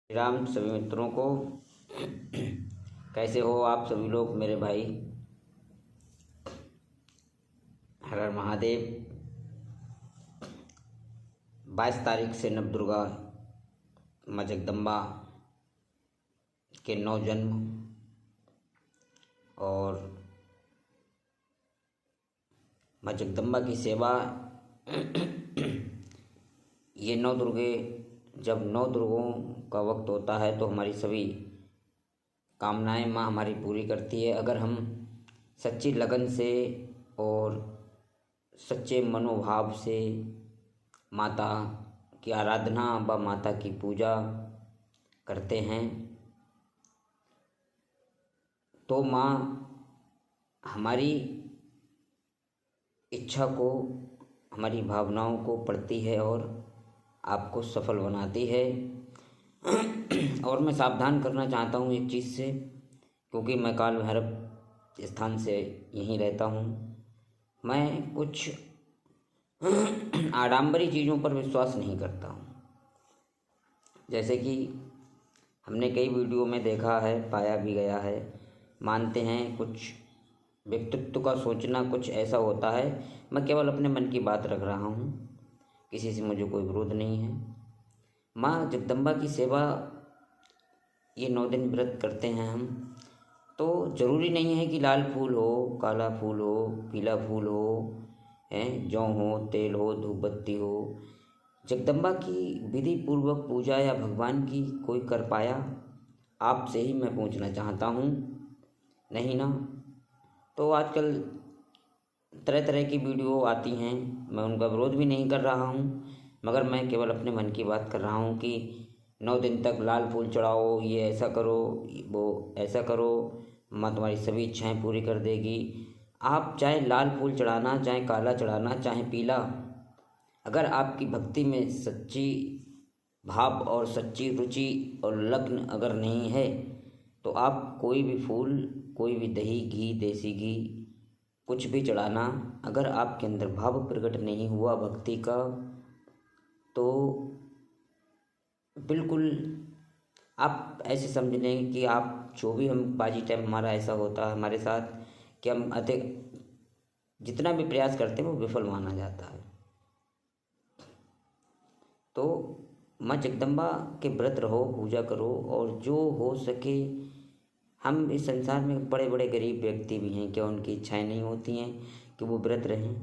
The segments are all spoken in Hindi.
राम सभी मित्रों को। कैसे हो आप सभी लोग मेरे भाई। हर हर महादेव। 22 तारीख से नवदुर्गा माँ जगदम्बा के 9 जन्म और माँ जगदम्बा की सेवा। ये 9 दुर्गे, जब 9 दुर्गों का वक्त होता है तो हमारी सभी कामनाएं माँ हमारी पूरी करती है। अगर हम सच्ची लगन से और सच्चे मनोभाव से माता की आराधना व माता की पूजा करते हैं तो माँ हमारी इच्छा को, हमारी भावनाओं को पढ़ती है और आपको सफल बनाती है। और मैं सावधान करना चाहता हूँ एक चीज़ से, क्योंकि मैं काल भैरव स्थान से यहीं रहता हूँ। मैं कुछ आडंबरी चीज़ों पर विश्वास नहीं करता हूँ। जैसे कि हमने कई वीडियो में देखा है, पाया भी गया है। मानते हैं कुछ व्यक्तित्व का सोचना कुछ ऐसा होता है। मैं केवल अपने मन की बात रख रहा हूँ, किसी से मुझे कोई विरोध नहीं है। माँ जगदम्बा की सेवा ये 9 दिन व्रत करते हैं हम, तो ज़रूरी नहीं है कि लाल फूल हो, काला फूल हो, पीला फूल हो, जौ हो, तेल हो, धूप बत्ती हो। जगदम्बा की विधि पूर्वक पूजा या भगवान की कोई कर पाया? आपसे ही मैं पूछना चाहता हूँ, नहीं ना? तो आजकल तरह तरह की वीडियो आती हैं, मैं उनका विरोध भी नहीं कर रहा हूँ, मगर मैं केवल अपने मन की बात कर रहा हूँ कि 9 दिन तक लाल फूल चढ़ाओ, ये ऐसा करो, वो ऐसा करो, माँ तुम्हारी सभी इच्छाएं पूरी कर देगी। आप चाहे लाल फूल चढ़ाना, चाहे काला चढ़ाना, चाहे पीला, अगर आपकी भक्ति में सच्ची भाव और सच्ची रुचि और लगन अगर नहीं है तो आप कोई भी फूल, कोई भी दही, घी, देसी घी, कुछ भी चढ़ाना, अगर आपके अंदर भाव प्रकट नहीं हुआ भक्ति का, तो बिल्कुल आप ऐसे समझ लें कि आप जो भी हम बाजी टाइम हमारा ऐसा होता है हमारे साथ कि हम अधिक जितना भी प्रयास करते हैं वो विफल माना जाता है। तो माँ जगदम्बा के व्रत रहो, पूजा करो, और जो हो सके, हम इस संसार में बड़े बड़े गरीब व्यक्ति भी हैं, क्या उनकी इच्छाएं नहीं होती हैं कि वो व्रत रहें?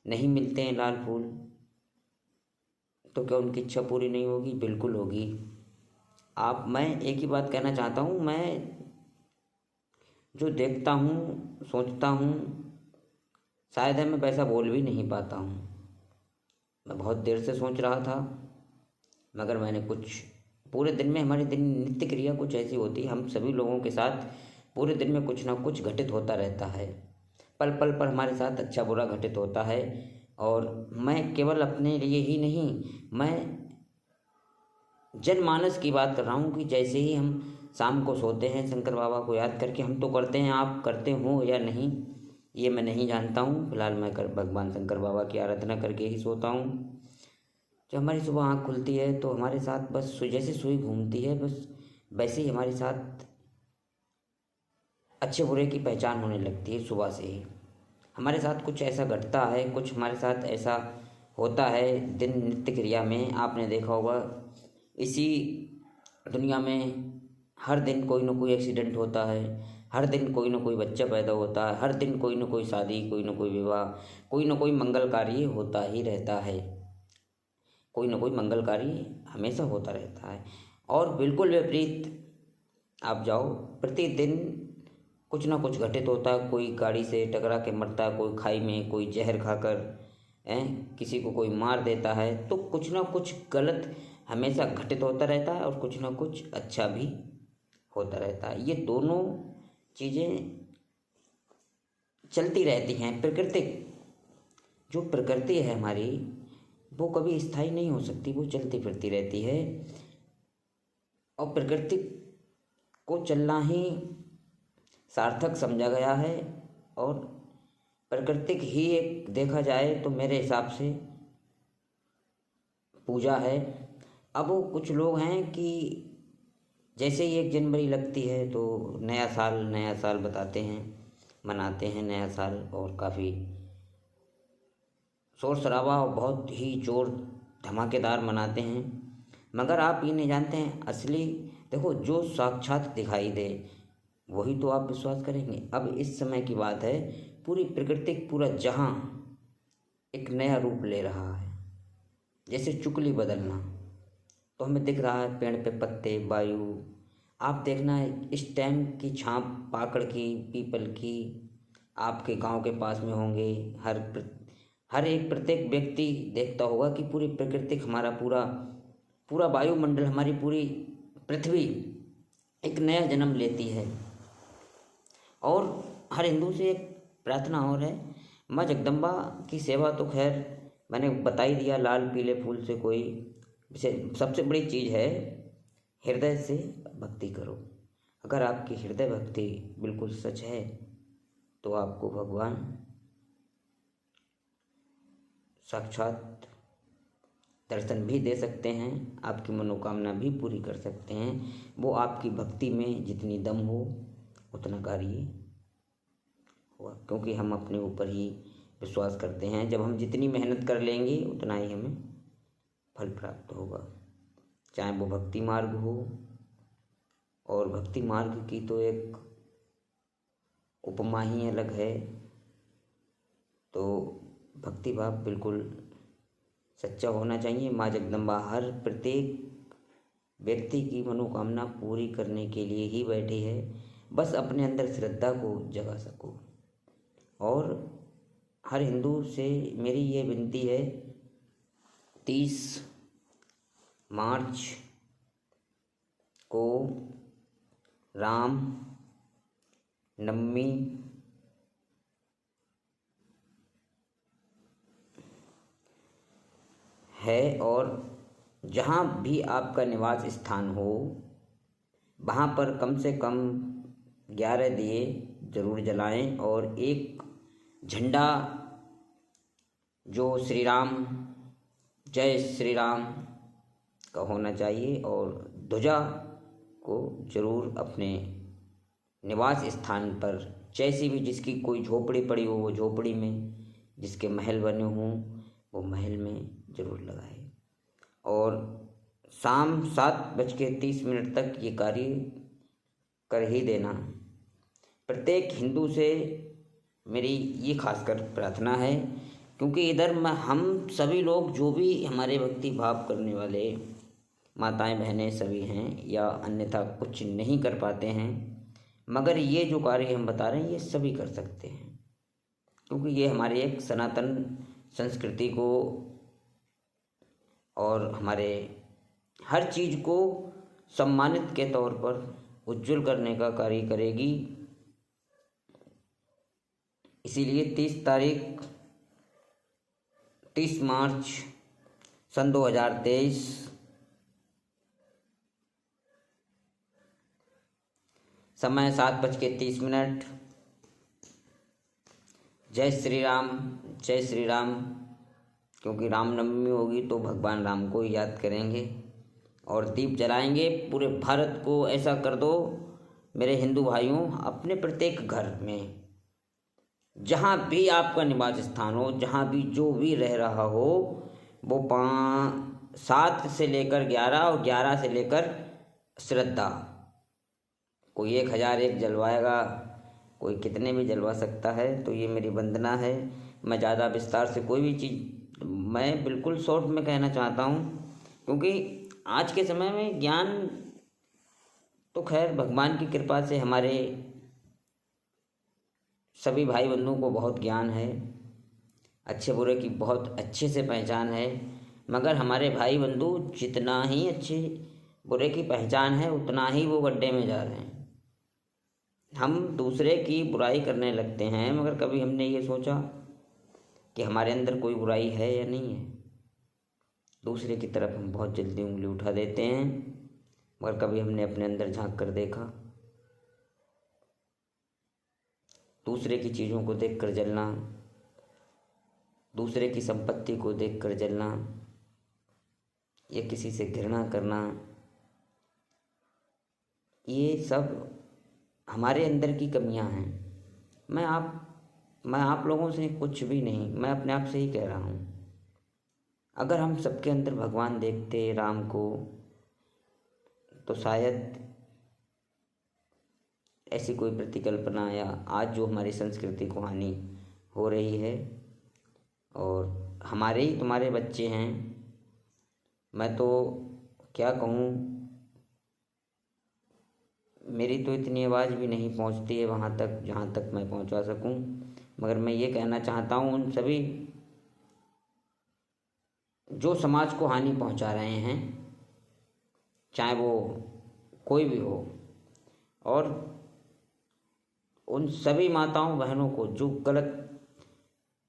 नहीं मिलते हैं लाल फूल तो क्या उनकी इच्छा पूरी नहीं होगी? बिल्कुल होगी। मैं एक ही बात कहना चाहता हूँ, मैं जो देखता हूँ, सोचता हूँ, शायद है मैं वैसा बोल भी नहीं पाता हूँ। मैं बहुत देर से सोच रहा था, मगर मैंने कुछ पूरे दिन में, हमारी दिन नित्य क्रिया कुछ ऐसी होती है, हम सभी लोगों के साथ पूरे दिन में कुछ ना कुछ घटित होता रहता है। पल पल पर हमारे साथ अच्छा बुरा घटित होता है। और मैं केवल अपने लिए ही नहीं, मैं जनमानस की बात कर रहा हूँ कि जैसे ही हम शाम को सोते हैं शंकर बाबा को याद करके, हम तो करते हैं, आप करते हो या नहीं ये मैं नहीं जानता हूँ। फिलहाल मैं भगवान शंकर बाबा की आराधना करके ही सोता हूँ। जब हमारी सुबह आँख खुलती है तो हमारे साथ बस जैसे सुई घूमती है, बस वैसे ही हमारे साथ अच्छे बुरे की पहचान होने लगती है। सुबह से ही हमारे साथ कुछ ऐसा घटता है, कुछ हमारे साथ ऐसा होता है दिन नित्य क्रिया में। आपने देखा होगा इसी दुनिया में हर दिन कोई ना कोई एक्सीडेंट होता है, हर दिन कोई ना कोई बच्चा पैदा होता है, हर दिन कोई ना कोई शादी, कोई ना कोई विवाह, कोई ना कोई मंगल कार्य होता ही रहता है। कोई ना कोई मंगल कार्य हमेशा होता रहता है। और बिल्कुल विपरीत आप जाओ, प्रतिदिन कुछ ना कुछ घटित होता है। कोई गाड़ी से टकरा के मरता है, कोई खाई में, कोई जहर खाकर किसी को कोई मार देता है। तो कुछ ना कुछ गलत हमेशा घटित होता रहता है और कुछ ना कुछ अच्छा भी होता रहता है। ये दोनों चीज़ें चलती रहती हैं। जो प्रकृति है हमारी, वो कभी स्थायी नहीं हो सकती, वो चलती फिरती रहती है। और प्रकृति को चलना ही सार्थक समझा गया है। और प्राकृतिक ही एक देखा जाए तो मेरे हिसाब से पूजा है। अब वो कुछ लोग हैं कि जैसे ही 1 जनवरी लगती है तो नया साल बताते हैं, मनाते हैं नया साल, और काफ़ी शोर शराबा और बहुत ही जोर धमाकेदार मनाते हैं। मगर आप ये नहीं जानते हैं असली, देखो जो साक्षात दिखाई दे वही तो आप विश्वास करेंगे। अब इस समय की बात है, पूरी प्रकृति, पूरा जहां एक नया रूप ले रहा है, जैसे चुकली बदलना। तो हमें दिख रहा है पेड़ पे पत्ते, वायु, आप देखना है इस टाइम की छाप पाकड़ की, पीपल की आपके गांव के पास में होंगे। हर एक प्रत्येक व्यक्ति देखता होगा कि पूरी प्रकृति, हमारा पूरा पूरा वायुमंडल, हमारी पूरी पृथ्वी एक नया जन्म लेती है। और हर हिंदू से एक प्रार्थना और है, माँ जगदम्बा की सेवा तो खैर मैंने बता ही दिया, लाल पीले फूल से कोई सबसे बड़ी चीज़ है हृदय से भक्ति करो। अगर आपकी हृदय भक्ति बिल्कुल सच है तो आपको भगवान साक्षात दर्शन भी दे सकते हैं, आपकी मनोकामना भी पूरी कर सकते हैं। वो आपकी भक्ति में जितनी दम हो उतना कार्य हुआ, क्योंकि हम अपने ऊपर ही विश्वास करते हैं। जब हम जितनी मेहनत कर लेंगे उतना ही हमें फल प्राप्त होगा, चाहे वो भक्ति मार्ग हो। और भक्ति मार्ग की तो एक उपमा ही अलग है। तो भक्ति भाव बिल्कुल सच्चा होना चाहिए। माँ जगदम्बा हर प्रत्येक व्यक्ति की मनोकामना पूरी करने के लिए ही बैठी है, बस अपने अंदर श्रद्धा को जगा सको। और हर हिंदू से मेरी ये विनती है, 30 मार्च को राम नवमी है, और जहाँ भी आपका निवास स्थान हो वहाँ पर कम से कम 11 दिए जरूर जलाएं, और एक झंडा जो श्री राम, जय श्री राम का होना चाहिए, और ध्वजा को जरूर अपने निवास स्थान पर, जैसी भी जिसकी कोई झोपड़ी पड़ी हो वो झोपड़ी में, जिसके महल बने हों वो महल में जरूर लगाए। और शाम 7:30 तक ये कार्य कर ही देना। प्रत्येक हिंदू से मेरी ये खासकर प्रार्थना है, क्योंकि इधर हम सभी लोग, जो भी हमारे भक्ति भाव करने वाले माताएं बहनें सभी हैं, या अन्यथा कुछ नहीं कर पाते हैं, मगर ये जो कार्य हम बता रहे हैं ये सभी कर सकते हैं, क्योंकि ये हमारे एक सनातन संस्कृति को और हमारे हर चीज़ को सम्मानित के तौर पर उज्जवल करने का कार्य करेगी। इसीलिए 30 मार्च सन 2023 समय 7:30। जय श्री राम, जय श्री राम। क्योंकि रामनवमी होगी तो भगवान राम को याद करेंगे और दीप जलाएंगे। पूरे भारत को ऐसा कर दो मेरे हिंदू भाइयों, अपने प्रत्येक घर में जहाँ भी आपका निवास स्थान हो, जहाँ भी जो भी रह रहा हो, वो 7 से लेकर 11 और 11 से लेकर श्रद्धा। कोई 1001 जलवाएगा, कोई कितने भी जलवा सकता है। तो ये मेरी वंदना है। मैं ज़्यादा विस्तार से कोई भी चीज़, मैं बिल्कुल शॉर्ट में कहना चाहता हूँ, क्योंकि आज के समय में ज्ञान तो खैर भगवान की कृपा से हमारे सभी भाई बंधुओं को बहुत ज्ञान है, अच्छे बुरे की बहुत अच्छे से पहचान है। मगर हमारे भाई बंधु जितना ही अच्छे बुरे की पहचान है उतना ही वो गड्ढे में जा रहे हैं। हम दूसरे की बुराई करने लगते हैं, मगर कभी हमने ये सोचा कि हमारे अंदर कोई बुराई है या नहीं है। दूसरे की तरफ हम बहुत जल्दी उंगली उठा देते हैं, मगर कभी हमने अपने अंदर झांक कर देखा। दूसरे की चीज़ों को देखकर जलना, दूसरे की संपत्ति को देखकर जलना, या किसी से घृणा करना, ये सब हमारे अंदर की कमियां हैं। मैं आप लोगों से कुछ भी नहीं, मैं अपने आप से ही कह रहा हूँ। अगर हम सबके अंदर भगवान देखते राम को, तो शायद ऐसी कोई प्रतिकल्पना या आज जो हमारी संस्कृति को हानि हो रही है, और हमारे ही तुम्हारे बच्चे हैं, मैं तो क्या कहूँ, मेरी तो इतनी आवाज़ भी नहीं पहुँचती है वहाँ तक जहाँ तक मैं पहुँचा सकूँ। मगर मैं ये कहना चाहता हूँ उन सभी जो समाज को हानि पहुँचा रहे हैं, चाहे वो कोई भी हो, और उन सभी माताओं बहनों को जो गलत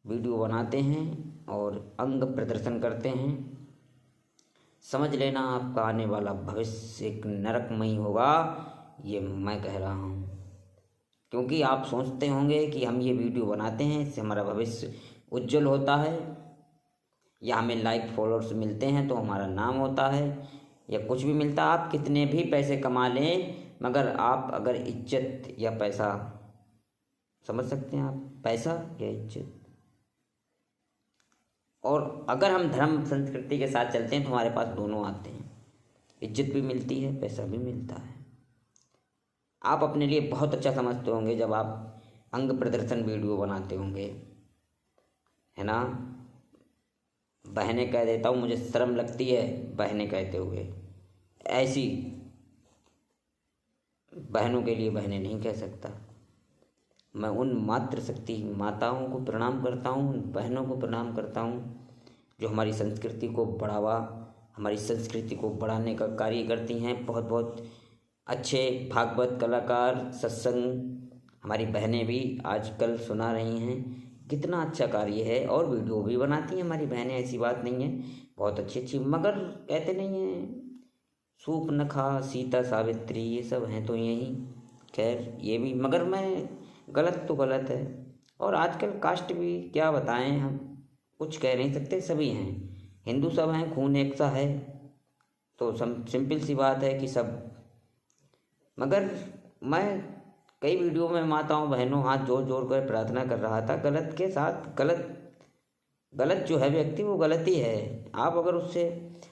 वीडियो बनाते हैं और अंग प्रदर्शन करते हैं, समझ लेना आपका आने वाला भविष्य एक नरकमयी होगा, ये मैं कह रहा हूँ। क्योंकि आप सोचते होंगे कि हम ये वीडियो बनाते हैं इससे हमारा भविष्य उज्जवल होता है, या हमें लाइक फॉलोअर्स मिलते हैं तो हमारा नाम होता है, या कुछ भी मिलता है। आप कितने भी पैसे कमा लें, मगर आप अगर इज्जत या पैसा, समझ सकते हैं आप, पैसा या इज्जत, और अगर हम धर्म संस्कृति के साथ चलते हैं तो हमारे पास दोनों आते हैं, इज्जत भी मिलती है, पैसा भी मिलता है। आप अपने लिए बहुत अच्छा समझते होंगे जब आप अंग प्रदर्शन वीडियो बनाते होंगे, है ना। बहनें कह देता हूँ, मुझे शर्म लगती है बहनें कहते हुए, ऐसी बहनों के लिए बहनें नहीं कह सकता। मैं उन मातृशक्ति माताओं को प्रणाम करता हूँ, उन बहनों को प्रणाम करता हूँ जो हमारी संस्कृति को बढ़ावा, हमारी संस्कृति को बढ़ाने का कार्य करती हैं। बहुत बहुत अच्छे भागवत कलाकार, सत्संग हमारी बहनें भी आजकल सुना रही हैं, कितना अच्छा कार्य है, और वीडियो भी बनाती हैं हमारी बहनें, ऐसी बात नहीं है, बहुत अच्छी अच्छी। मगर कहते नहीं हैं सूर्पनखा, सीता, सावित्री, ये सब हैं तो यही, खैर ये भी, मगर मैं गलत तो गलत है। और आजकल कास्ट भी क्या बताएं, हम कुछ कह नहीं सकते, सभी हैं, हिंदू सब हैं, खून एक सा है, तो सिंपल सी बात है कि सब। मगर मैं कई वीडियो में माताओं बहनों हाथ जोड़ जोड़ कर प्रार्थना कर रहा था, गलत के साथ गलत जो है व्यक्ति वो गलत ही है। आप अगर उससे,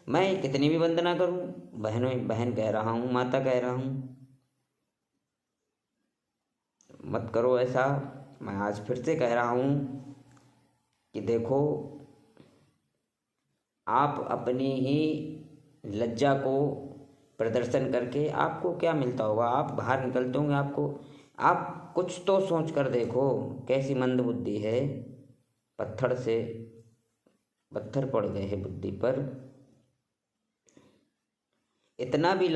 मैं कितनी भी वंदना करूं, बहन कह रहा हूं, माता कह रहा हूं, मत करो ऐसा। मैं आज फिर से कह रहा हूं कि देखो, आप अपनी ही लज्जा को प्रदर्शन करके आपको क्या मिलता होगा। आप बाहर निकलते होंगे, आप कुछ तो सोच कर देखो, कैसी मंद बुद्धि है, पत्थर से पत्थर पड़ गए हैं बुद्धि पर। इतना भी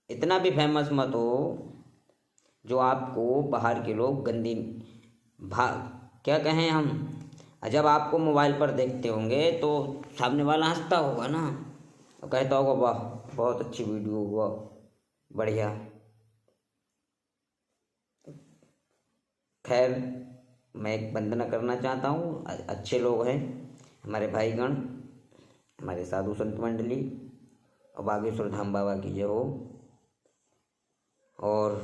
इतना भी फेमस मत हो जो आपको बाहर के लोग गंदी क्या कहें हम, जब आपको मोबाइल पर देखते होंगे तो सामने वाला हंसता होगा ना, और कहता होगा वाह बहुत अच्छी वीडियो हुआ, बढ़िया। खैर, मैं एक वंदना करना चाहता हूँ, अच्छे लोग हैं हमारे भाईगण, हमारे साधु संत मंडली, और बागेश्वर धाम बाबा की जय हो। और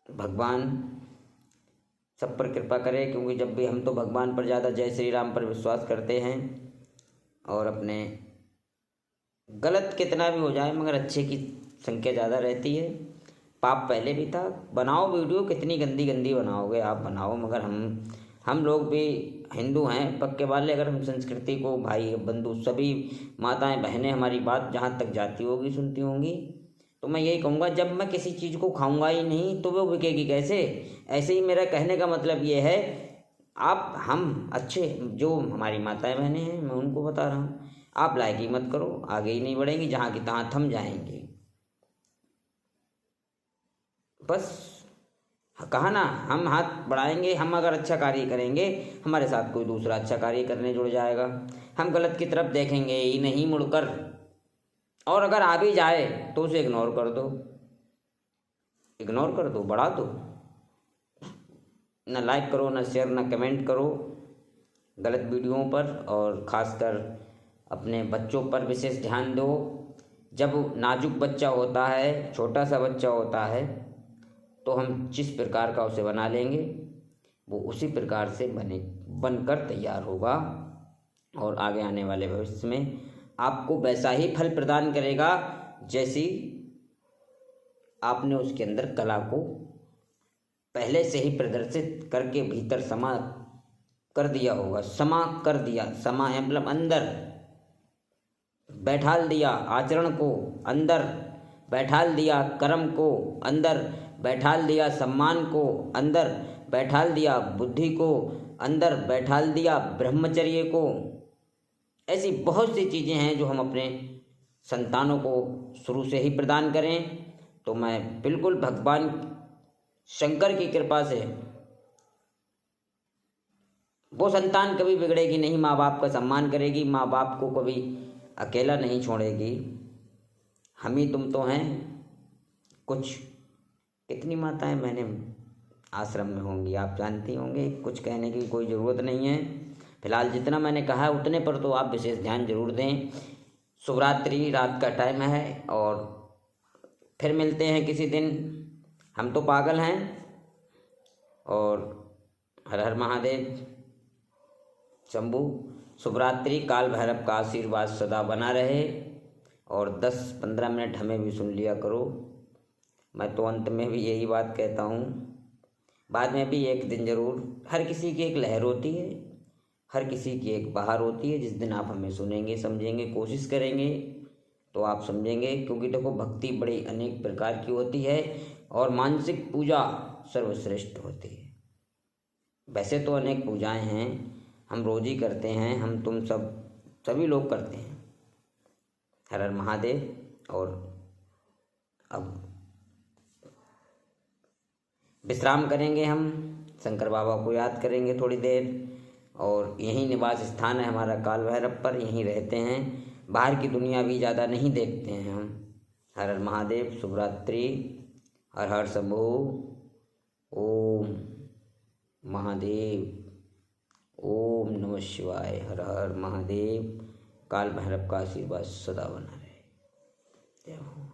भगवान सब पर कृपा करे, क्योंकि जब भी हम तो भगवान पर ज़्यादा जय श्री राम पर विश्वास करते हैं, और अपने गलत कितना भी हो जाए मगर अच्छे की संख्या ज़्यादा रहती है। पाप पहले भी था, बनाओ वीडियो, कितनी गंदी गंदी बनाओगे आप, बनाओ, मगर हम लोग भी हिंदू हैं पक्के वाले। अगर हम संस्कृति को, भाई बंधु सभी माताएं बहनें हमारी बात जहाँ तक जाती होगी, सुनती होंगी, तो मैं यही कहूँगा, जब मैं किसी चीज़ को खाऊंगा ही नहीं तो वो बिकेगी कैसे। ऐसे ही मेरा कहने का मतलब ये है, हम अच्छे जो हमारी माताएं बहनें हैं, मैं उनको बता रहा हूँ, आप लायकी मत करो, आगे ही नहीं बढ़ेंगी, जहाँ की तहाँ थम जाएंगे। बस कहा ना, हम हाथ बढ़ाएंगे, हम अगर अच्छा कार्य करेंगे, हमारे साथ कोई दूसरा अच्छा कार्य करने जुड़ जाएगा। हम गलत की तरफ देखेंगे ही नहीं मुड़कर, और अगर आ भी जाए तो उसे इग्नोर कर दो, बढ़ा दो, ना लाइक करो, ना शेयर, ना कमेंट करो, गलत वीडियोओं पर, और ख़ासकर अपने बच्चों पर विशेष ध्यान दो। जब नाजुक बच्चा होता है, छोटा सा बच्चा होता है, तो हम जिस प्रकार का उसे बना लेंगे वो उसी प्रकार से बनकर तैयार होगा, और आगे आने वाले भविष्य में आपको वैसा ही फल प्रदान करेगा जैसी आपने उसके अंदर कला को पहले से ही प्रदर्शित करके भीतर समा कर दिया होगा। समा कर दिया, समा है मतलब अंदर बैठाल दिया, आचरण को अंदर बैठाल दिया, कर्म को अंदर बैठाल दिया, सम्मान को अंदर बैठाल दिया, बुद्धि को अंदर बैठाल दिया, ब्रह्मचर्य को। ऐसी बहुत सी चीज़ें हैं जो हम अपने संतानों को शुरू से ही प्रदान करें, तो मैं बिल्कुल भगवान शंकर की कृपा से वो संतान कभी बिगड़ेगी नहीं, माँ बाप का सम्मान करेगी, माँ बाप को कभी अकेला नहीं छोड़ेगी। हम ही तुम तो हैं, कुछ कितनी माताएं मैंने आश्रम में होंगी आप जानती होंगे, कुछ कहने की कोई ज़रूरत नहीं है। फिलहाल जितना मैंने कहा है उतने पर तो आप विशेष ध्यान जरूर दें। शिवरात्रि रात का टाइम है, और फिर मिलते हैं किसी दिन। हम तो पागल हैं, और हर हर महादेव शंभू। शिवरात्रि काल भैरव का आशीर्वाद सदा बना रहे, और 10-15 मिनट हमें भी सुन लिया करो। मैं तो अंत में भी यही बात कहता हूँ, बाद में भी एक दिन ज़रूर, हर किसी की एक लहर होती है, हर किसी की एक बहार होती है। जिस दिन आप हमें सुनेंगे, समझेंगे, कोशिश करेंगे तो आप समझेंगे। क्योंकि देखो, भक्ति बड़ी अनेक प्रकार की होती है, और मानसिक पूजा सर्वश्रेष्ठ होती है। वैसे तो अनेक पूजाएं हैं, हम रोज ही करते हैं, हम तुम सभी लोग करते हैं। हर हर महादेव। और अब विश्राम करेंगे, हम शंकर बाबा को याद करेंगे थोड़ी देर, और यहीं निवास स्थान है हमारा काल भैरव पर, यहीं रहते हैं। बाहर की दुनिया भी ज़्यादा नहीं देखते हैं हम। हर हर महादेव। शिवरात्रि। हर हर शंभू। ओम महादेव। ओम नमः शिवाय। हर हर महादेव। काल भैरव का आशीर्वाद सदा बना रहे। जय हो।